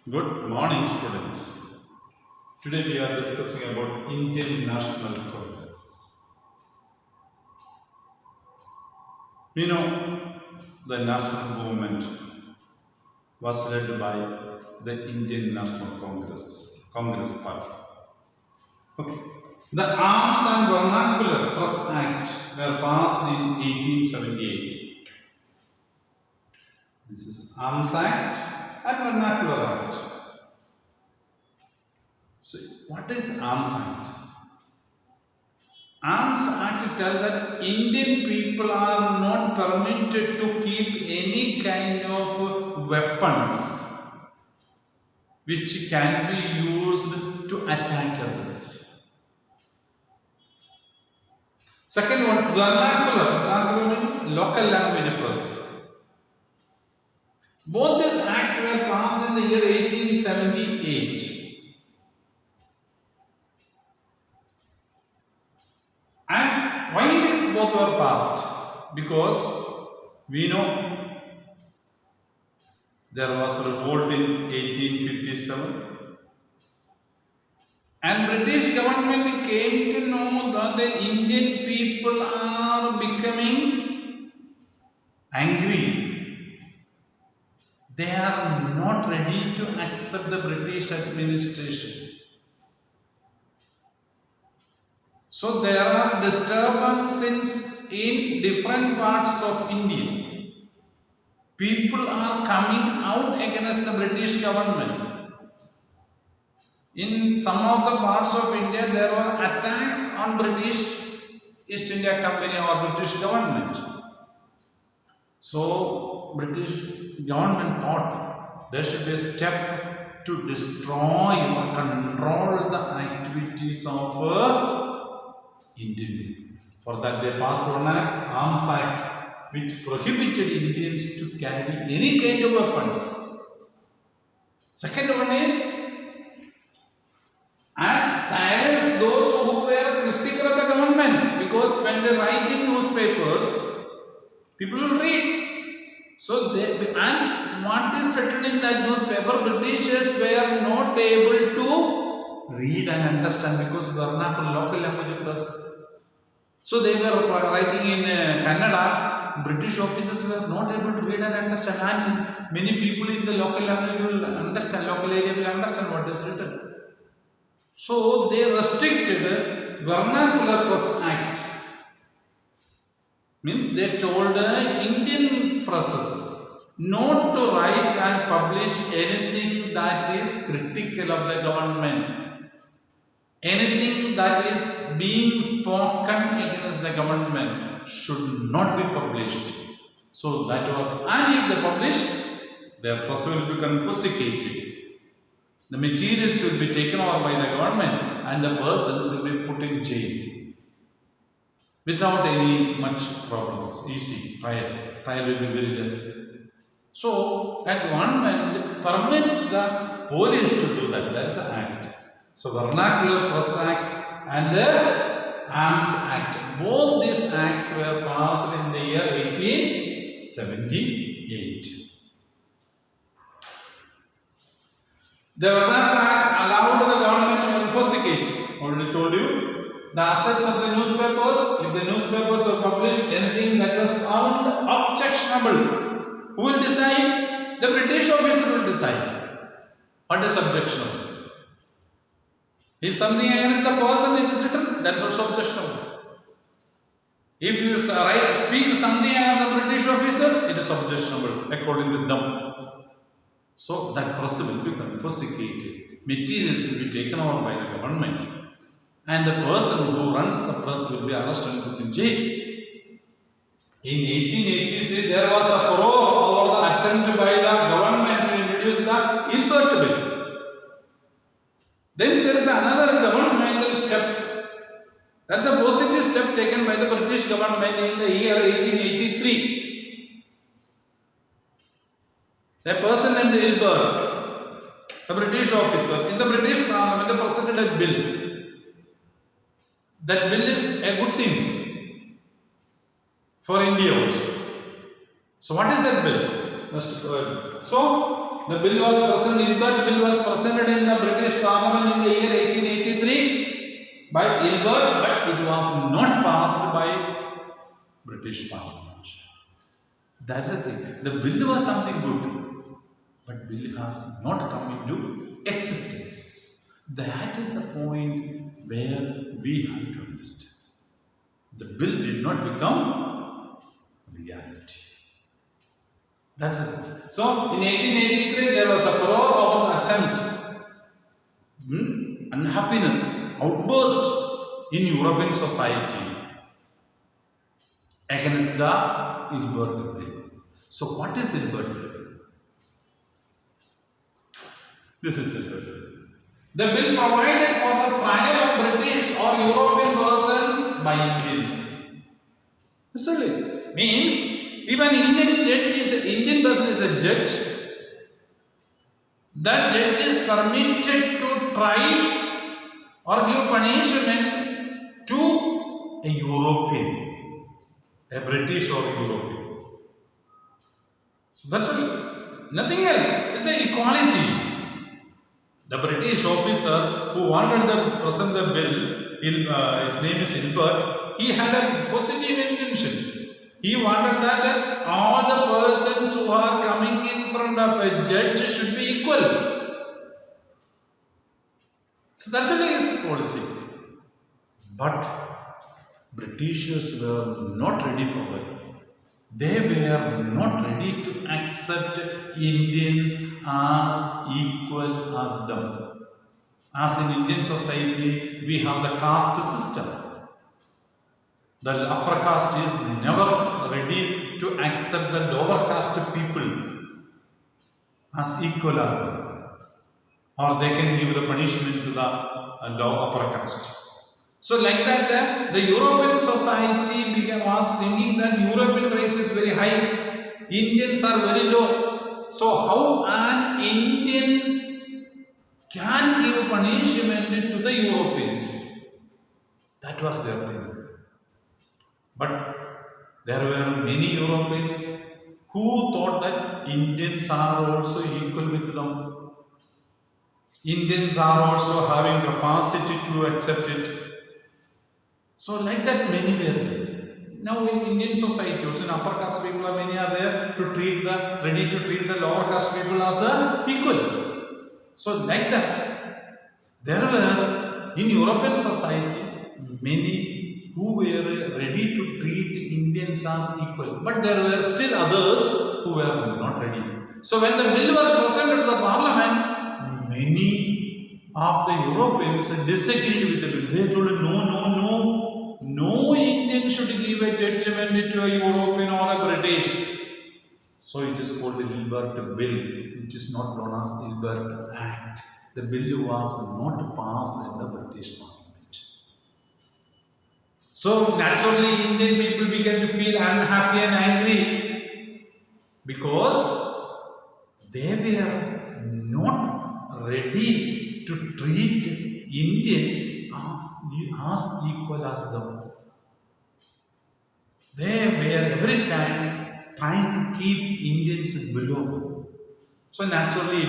Good morning, students. Today we are discussing about Indian National Congress. We know the national movement was led by the Indian National Congress Party. Okay. The Arms and Vernacular Press Act were passed in 1878. This is Arms Act and Vernacular Act. So, what is Arms Act? Arms Act tells that Indian people are not permitted to keep any kind of weapons which can be used to attack others. Second one, vernacular. Vernacular means local language press. Both these acts were passed in the year 1878. And why these both were passed? Because we know there was a revolt in 1857 and British government came to know that the Indian people are becoming angry. They are not ready to accept the British administration. So there are disturbances in different parts of India. People are coming out against the British government. In some of the parts of India, there were attacks on British East India Company or British government. So British government thought there should be a step to destroy or control the activities of Indian people. For that they passed one act, Arms Act, which prohibited Indians to carry any kind of weapons. Second one is and silence those who were critical of the government, because when they write in newspapers, people will read. So and what is written in that newspaper, Britishers were not able to read and understand because vernacular local language press. So they were writing in Kannada. British officers were not able to read and understand, and many people in the local language will understand, local area will understand what is written. So they restricted Vernacular Press Act. Means they told Indian presses not to write and publish anything that is critical of the government. Anything that is being spoken against the government should not be published. So that was, and if they publish, their press will be confiscated. The materials will be taken over by the government and the persons will be put in jail without any much problems. Easy, trial will be very less. So the government permits the police to do that. That is an act. So Vernacular Press Act and the Arms Act. Both these acts were passed in the year 1878. The Vernacular Act allowed the government to confiscate, already told you, the assets of the newspapers. If the newspapers were published anything that was found objectionable, who will decide? The British officer will decide what is objectionable. If something against the person it is written, that is also objectionable. If you speak something against the British officer, it is objectionable according to them. So that press will be confiscated. Materials will be taken over by the government. And the person who runs the press will be arrested and put in jail. In 1883, there was a furore over the attempt by the government to introduce the Ilbert Bill. Then there is another governmental step. That's a positive step taken by the British government in the year 1883. A person named Ilbert, a British officer, in the British Parliament presented a bill. That bill is a good thing for India also. So what is that bill? So the bill was presented. Ilbert bill was presented in the British Parliament in the year 1883 by Ilbert, but it was not passed by British Parliament. That's the thing. The bill was something good, but bill has not come into existence. That is the point where we have to understand. The bill did not become reality. That's it. So in 1883 there was a furor over the attempt, unhappiness, outburst in European society against the Ilbert bill. So what is Ilbert bill? This is Ilbert bill. The bill provided for the trial of British or European persons by Indians. Literally means if an Indian person is a judge, that judge is permitted to try or give punishment to a European, a British or European. So that's all. Nothing else. It's an equality. The British officer who wanted to present the bill, his name is Ilbert, he had a positive intention. He wanted that all the persons who are coming in front of a judge should be equal. So that's really his policy. But Britishers were not ready for that. They were not ready to accept Indians as equal as them. As in Indian society, we have the caste system. The upper caste is never ready to accept the lower caste people as equal as them. Or they can give the punishment to the upper caste. So like that, the European society was thinking that European race is very high, Indians are very low. So how an Indian can give punishment to the Europeans? That was their thing. But there were many Europeans who thought that Indians are also equal with them. Indians are also having capacity to accept it. So like that many were there. Now in Indian society also in upper caste people are many are there to ready to treat the lower caste people as equal. So like that there were in European society many who were ready to treat Indians as equal. But there were still others who were not ready. So when the bill was presented to the parliament, many of the Europeans disagreed with the bill. They told no Indian should give a judgment to a European or a British. So it is called the Ilbert Bill. It is not known as Ilbert Act. The bill was not passed in the British Parliament. So naturally Indian people began to feel unhappy and angry because they were not ready to treat Indians as equal as them. They were every time trying to keep Indians below them. So naturally,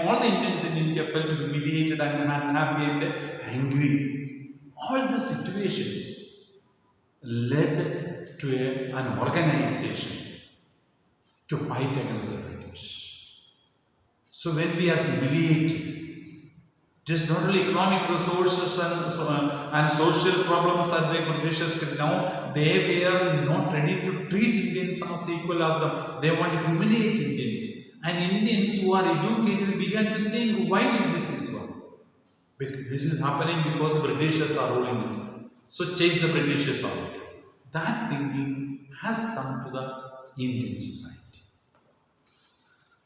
all the Indians in India felt humiliated and unhappy and angry. All the situations led to an organization to fight against the British. So when we are humiliated, just not only economic resources and social problems that the Britishers could now, they were not ready to treat Indians as equal as them. They want to humiliate Indians. And Indians who are educated began to think, why this is wrong? This is happening because Britishers are ruling us. So chase the Britishers out. That thinking has come to the Indian society.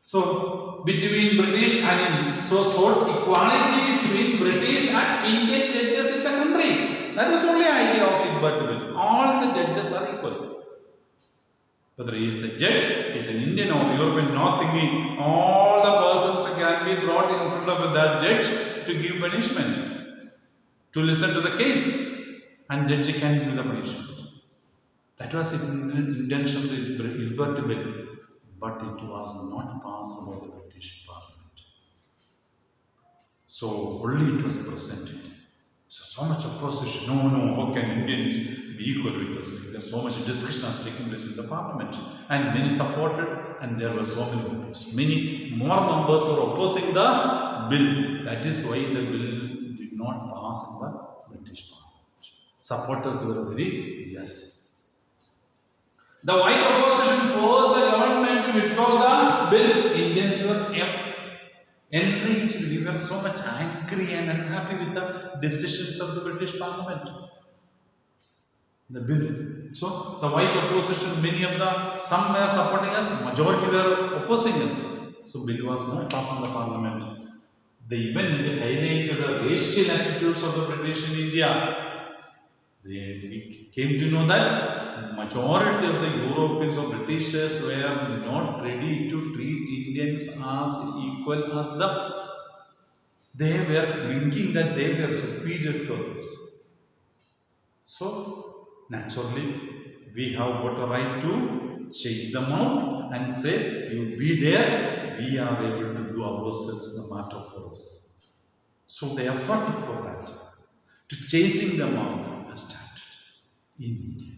So between British and Indian, so sought equality between British and Indian judges in the country. That was only idea of Ilbert Bill. All the judges are equal. Whether he is a judge, he is an Indian or European, not thinking all the persons can be brought in front of that judge to give punishment, to listen to the case, and judge can give the punishment. That was the intention of the Ilbert Bill. but it was not passed by the British Parliament. So only it was presented. So much opposition. No, how can Indians be equal with us? There's so much discussion has taken place in the Parliament, and many supported, and there were so many opposed. Many more members were opposing the bill. That is why the bill did not pass in the British Parliament. Supporters were very less. The white opposition forced the government to withdraw the bill. Indians were enraged. We were so much angry and unhappy with the decisions of the British Parliament. The bill. So the white opposition, some were supporting us, majority were opposing us. So bill was not passed in the Parliament. They even highlighted the racial attitudes of the British in India. We came to know that majority of the Europeans or Britishers were not ready to treat Indians as equal as them. They were thinking that they were superior to us. So, naturally, we have got a right to chase them out and say, you be there, we are able to do ourselves the matter for us. So, the effort for that, to chasing them out, has started in India.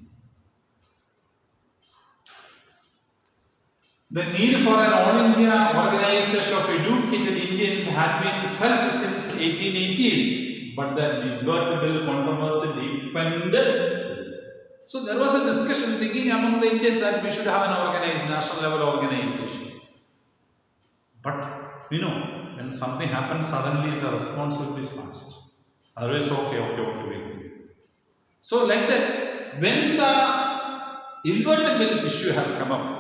The need for an all-India organization of educated Indians had been felt since 1880s, but the Liberty Bill controversy deepened this. So there was a discussion thinking among the Indians that we should have an organized, national level organization. But, when something happens, suddenly the response will be fast. Otherwise, okay, wait. So like that, when the Liberty Bill issue has come up,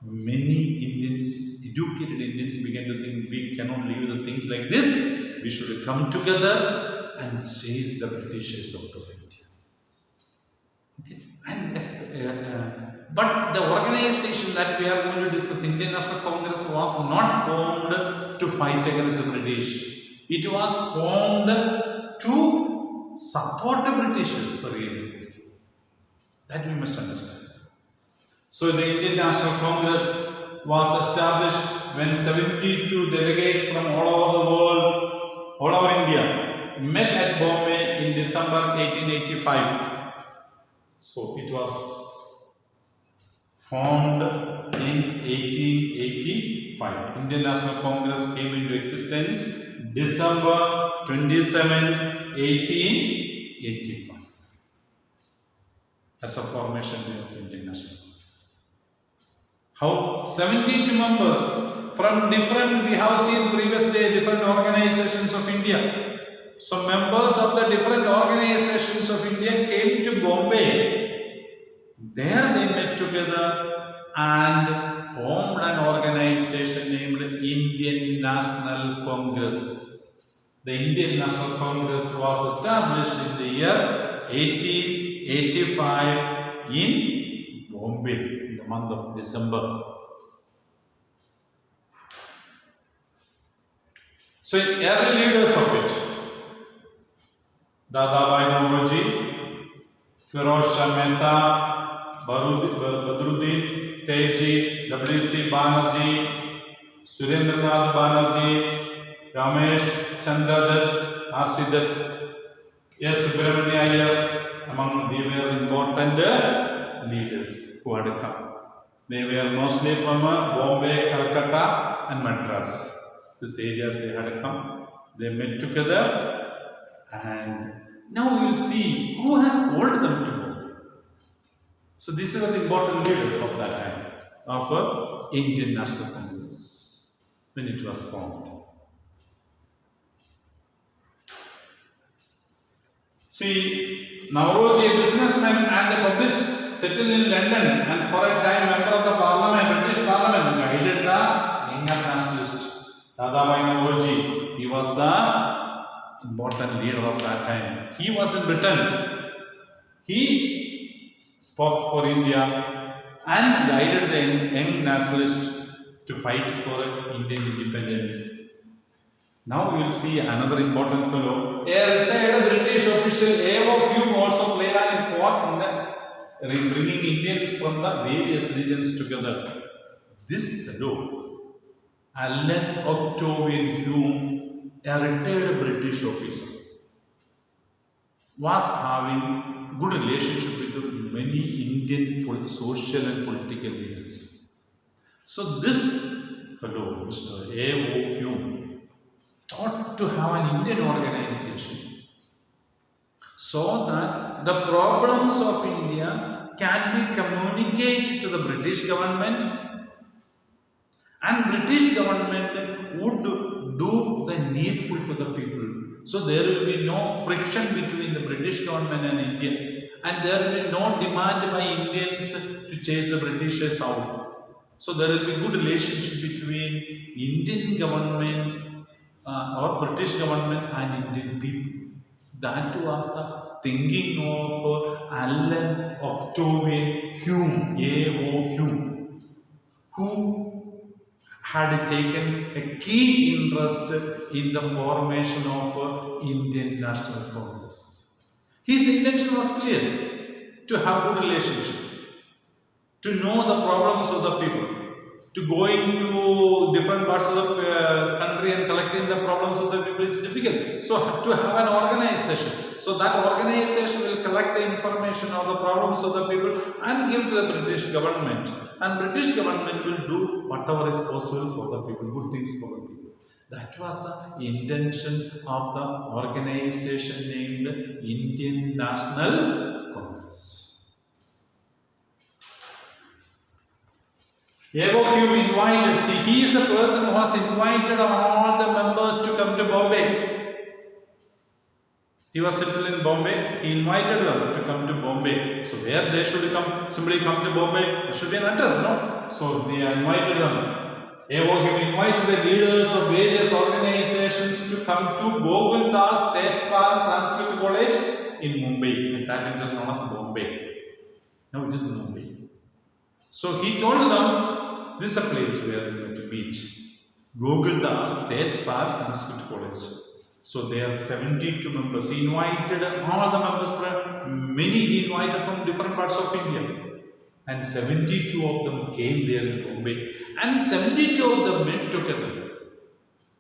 many Indians, educated Indians, began to think we cannot leave the things like this. We should come together and chase the Britishers out of India. Okay. And but the organization that we are going to discuss, Indian National Congress, was not formed to fight against the British. It was formed to support the Britishers, really speaking. That we must understand. So the Indian National Congress was established when 72 delegates from all over the world, all over India, met at Bombay in December 1885. So it was formed in 1885. Indian National Congress came into existence December 27, 1885. That's the formation of Indian National Congress. How 72 members from different, we have seen previously different organizations of India. So members of the different organizations of India came to Bombay. There they met together and formed an organization named Indian National Congress. The Indian National Congress was established in the year 1885 in Bombay. Month of December. So early leaders of it, Dadabhai Naoroji, Firoz Shah Mehta, Badruddin, Teji, W.C. Banerjee, Surendranath Banerjee, Ramesh Chandra Dutt, R.C. Dutt, S. Subramania Iyer, among they were important leaders who had come. They were mostly from Bombay, Calcutta and Madras. These areas they had come. They met together and now we will see who has called them to Bombay. So these are the important leaders of that time of Indian National Congress when it was formed. See, Naoroji, a businessman and a publicist, settled in London and for a time member of the Parliament, British Parliament, guided the younger nationalist Dadabhai Naoroji. He was the important leader of that time. He was in Britain. He spoke for India and guided the young nationalists to fight for Indian independence. Now we will see another important fellow. A retired British official, A.O. Hume, also played an important in bringing Indians from the various regions together. This fellow, Allen Octavian Hume, a retired British officer, was having good relationship with many Indian social and political leaders. So this fellow, Mr. A.O. Hume, thought to have an Indian organization so that the problems of India can be communicated to the British government, and British government would do the needful to the people. So there will be no friction between the British government and India, and there will be no demand by Indians to chase the Britishers out. So there will be good relationship between Indian government or British government and Indian people. That was the thinking of Allen Octavian Hume, A.O. Hume, who had taken a key interest in the formation of Indian National Congress. His intention was clear: to have good relationship, to know the problems of the people, to go into different parts of the country and collecting the problems of the people is difficult. So to have an organization, so that organization will collect the information of the problems of the people and give to the British government, and British government will do whatever is possible for the people, good things for the people. That was the intention of the organization named Indian National Congress. A.O. Hume invited, he is the person who has invited all the members to come to Bombay. He was settled in Bombay, he invited them to come to Bombay. So where they should come, simply come to Bombay, there should be an address, no? So they invited them. A.O. Hume invited the leaders of various organizations to come to Gokul Das Teshpal Sanskrit College in Mumbai. At that time it was known as Bombay. Now it is Mumbai. So he told them, this is a place where we have to meet. Gokul Das Teshpal Sanskrit College. So there are 72 members. He invited all the members from he invited from different parts of India. And 72 of them came there in Bombay. And 72 of them met together.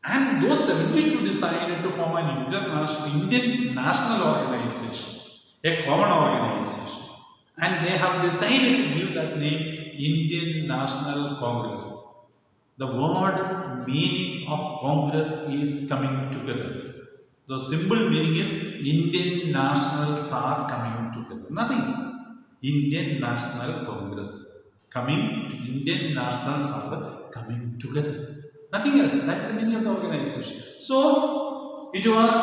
And those 72 decided to form an Indian national organization, a common organization. And they have decided to give that name Indian National Congress. The word meaning of Congress is coming together. The symbol meaning is Indian nationals are coming together. Nothing. Indian National Congress. Coming to Indian nationals are coming together. Nothing else. That's the meaning of the organization. So it was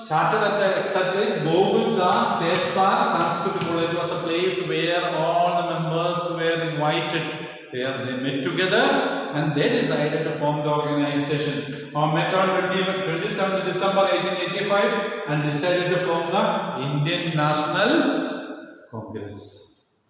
started at the exact place Gokul Das Teshpal Sanskrit College. It was a place where all the members were invited. There they met together and they decided to form the organization. Met on 27th December 1885 and decided to form the Indian National Congress.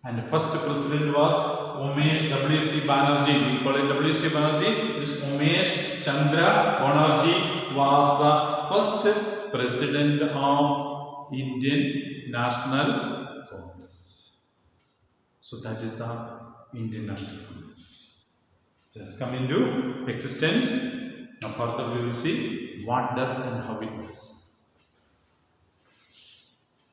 And the first president was Umesh W.C. Banerjee. We call it W.C. Banerjee. This Umesh Chandra Banerjee was the first president of Indian National Congress. So that is the Indian National Congress. It has come into existence. Now further we will see what does and how it does.